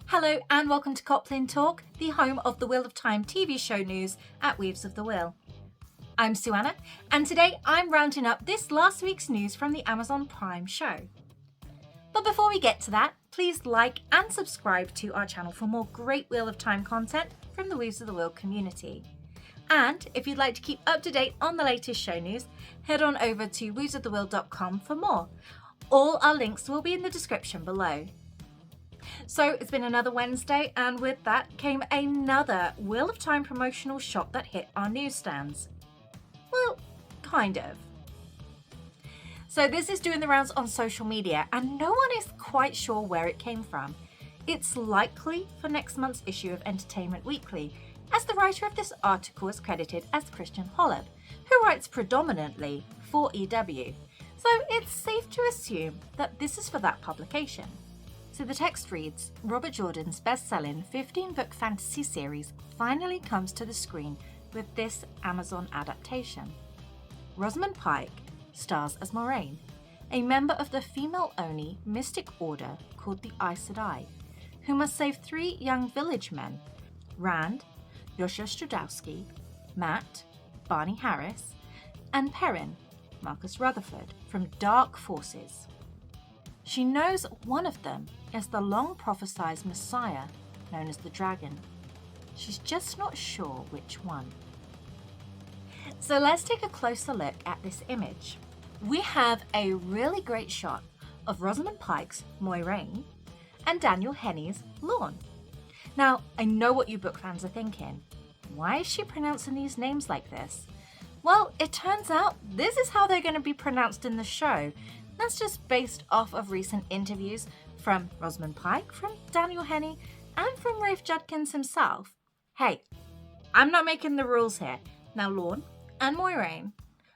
Hello and welcome to Coplin Talk, the home of the Wheel of Time TV show news at Weaves of the Wheel. I'm Suanna, and today I'm rounding up this last week's news from the Amazon Prime show. But before we get to that, please like and subscribe to our channel for more great Wheel of Time content from the Weaves of the Wheel community. And if you'd like to keep up to date on the latest show news, head on over to weavesofthewheel.com for more. All our links will be in the description below. So it's been another Wednesday, and with that came another Wheel of Time promotional shot that hit our newsstands. Well, kind of. So this is doing the rounds on social media, and no one is quite sure where it came from. It's likely for next month's issue of Entertainment Weekly, as the writer of this article is credited as Christian Holleb, who writes predominantly for EW. So it's safe to assume that this is for that publication. So the text reads, Robert Jordan's best-selling 15-book fantasy series finally comes to the screen with this Amazon adaptation. Rosamund Pike stars as Moraine, a member of the female-only mystic order called the Aes Sedai, who must save three young village men, Rand, Yosha Stradowski, Matt, Barney Harris, and Perrin, Marcus Rutherford, from dark forces. She knows one of them is the long-prophesied Messiah known as the Dragon. She's just not sure which one. So let's take a closer look at this image. We have a really great shot of Rosamund Pike's Moiraine and Daniel Henney's Lorne. Now, I know what you book fans are thinking. Why is she pronouncing these names like this? Well, it turns out this is how they're going to be pronounced in the show. That's just based off of recent interviews from Rosamund Pike, from Daniel Henney, and from Rafe Judkins himself. Hey, I'm not making the rules here. Now Lorne and Moiraine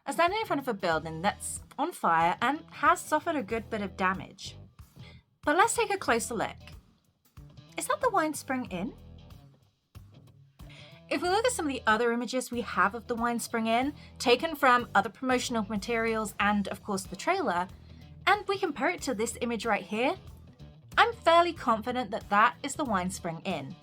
are standing in front of a building that's on fire and has suffered a good bit of damage. But let's take a closer look. Is that the Winespring Inn? If we look at some of the other images we have of the Winespring Inn, taken from other promotional materials and of course the trailer, and we compare it to this image right here, I'm fairly confident that that is the Winespring Inn.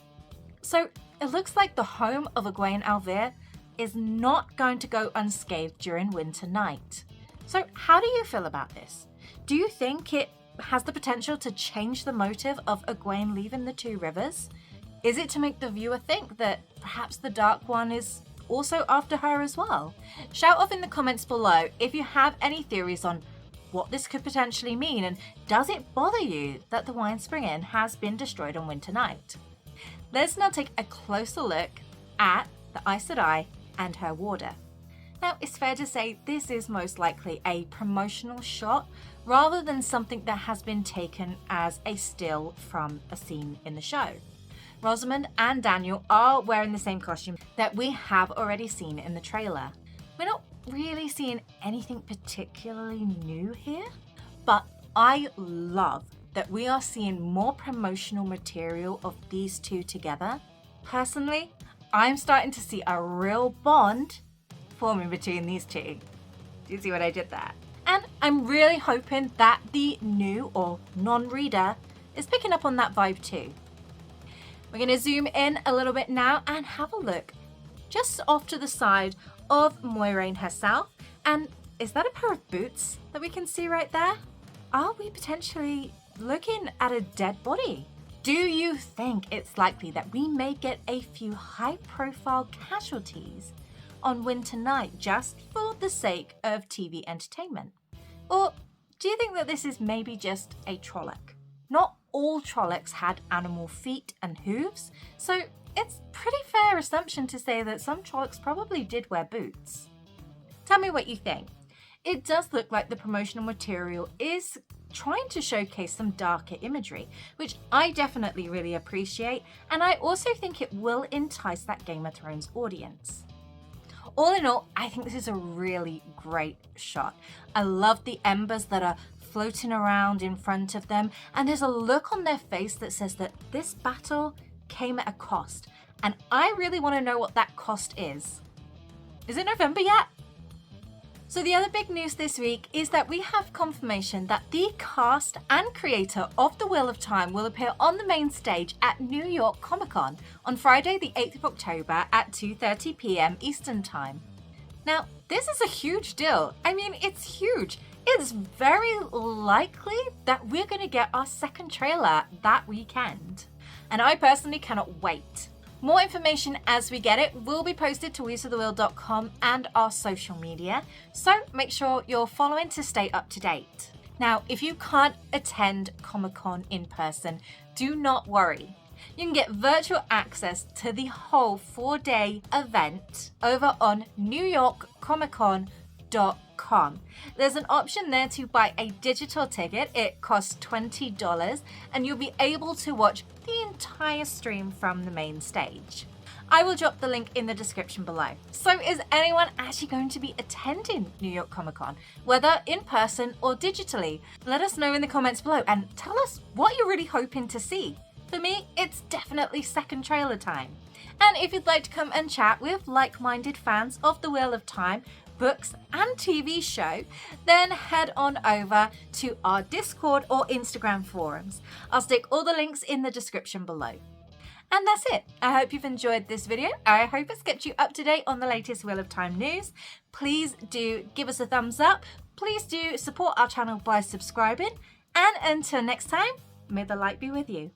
So it looks like the home of Egwene Alvear is not going to go unscathed during winter night. So how do you feel about this? Do you think it has the potential to change the motive of Egwene leaving the Two Rivers? Is it to make the viewer think that perhaps the Dark One is also after her as well? Shout off in the comments below if you have any theories on what this could potentially mean, and does it bother you that the Winespring Inn has been destroyed on winter night? Let's now take a closer look at the Aes Sedai and her warder. Now, it's fair to say this is most likely a promotional shot rather than something that has been taken as a still from a scene in the show. Rosamund and Daniel are wearing the same costume that we have already seen in the trailer. We're not really seeing anything particularly new here, but I love that we are seeing more promotional material of these two together. Personally, I'm starting to see a real bond forming between these two. Do you see what I did there? And I'm really hoping that the new or non-reader is picking up on that vibe too. We're going to zoom in a little bit now and have a look just off to the side of Moiraine herself. And is that a pair of boots that we can see right there? Are we potentially looking at a dead body? Do you think it's likely that we may get a few high-profile casualties on winter night just for the sake of TV entertainment? Or do you think that this is maybe just a Trolloc? Not all Trollocs had animal feet and hooves, so it's a pretty fair assumption to say that some Trollocs probably did wear boots. Tell me what you think. It does look like the promotional material is trying to showcase some darker imagery, which I definitely really appreciate, and I also think it will entice that Game of Thrones audience. All in all, I think this is a really great shot. I love the embers that are floating around in front of them, and there's a look on their face that says that this battle came at a cost, and I really want to know what that cost is. Is it November yet? So the other big news this week is that we have confirmation that the cast and creator of The Wheel of Time will appear on the main stage at New York Comic Con on Friday the 8th of October at 2:30 p.m. Eastern Time. Now, this is a huge deal. I mean, it's huge. It's very likely that we're going to get our second trailer that weekend. And I personally cannot wait. More information as we get it will be posted to weaseofthewheel.com and our social media, so make sure you're following to stay up to date. Now, if you can't attend Comic-Con in person, do not worry. You can get virtual access to the whole 4-day event over on NewYorkComicCon.com. There's an option there to buy a digital ticket. It costs $20 and you'll be able to watch the entire stream from the main stage. I will drop the link in the description below. So is anyone actually going to be attending New York Comic Con, whether in person or digitally? Let us know in the comments below and tell us what you're really hoping to see. For me, it's definitely second trailer time. And if you'd like to come and chat with like-minded fans of The Wheel of Time, books and TV show, then head on over to our Discord or Instagram forums. I'll stick all the links in the description below. And that's it. I hope you've enjoyed this video. I hope it's kept you up to date on the latest Wheel of Time news. Please do give us a thumbs up. Please do support our channel by subscribing. And until next time, may the light be with you.